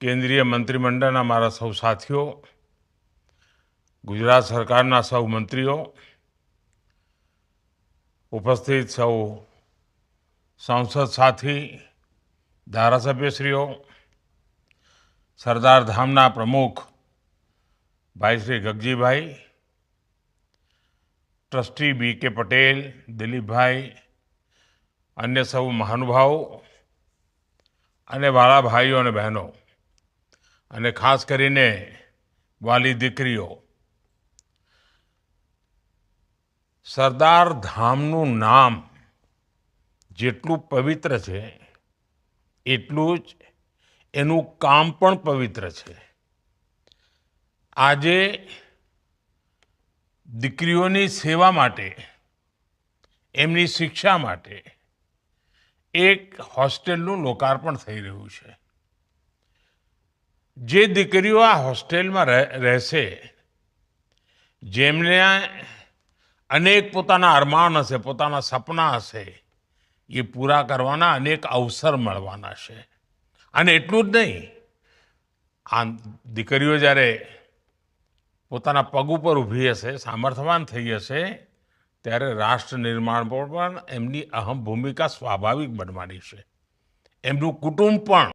કેન્દ્રીય મંત્રીમંડળના મારા સૌ સાથીઓ, ગુજરાત સરકારના સૌ મંત્રીઓ, ઉપસ્થિત સૌ સાંસદ સાથી, ધારાસભ્યશ્રીઓ, સરદાર ધામના પ્રમુખ ભાઈ શ્રી ગગજીભાઈ, ટ્રસ્ટી બી.કે. પટેલ, દિલીપભાઈ, અન્ય સૌ મહાનુભાવો અને વાલા ભાઈઓ અને બહેનો, અને ખાસ કરીને વાલી દીકરીઓ, સરદાર ધામનું નામ જેટલું પવિત્ર છે એટલું જ એનું કામ પણ પવિત્ર છે। આજે દીકરીઓની સેવા માટે, એમની શિક્ષા માટે એક હોસ્ટેલનું લોકાર્પણ થઈ રહ્યું છે। જે દીકરીઓ આ હોસ્ટેલમાં રહેશે, જેમને અનેક પોતાના અરમાન હશે, પોતાના સપના હશે, એ પૂરા કરવાના અનેક અવસર મળવાના છે। અને એટલું જ નહીં, આ દીકરીઓ જ્યારે પોતાના પગ ઉપર ઊભી હશે, સામર્થ્યવાન થઈ હશે, ત્યારે રાષ્ટ્ર નિર્માણમાં પણ એમની અહમ ભૂમિકા સ્વાભાવિક બનવાની છે। એમનું કુટુંબ પણ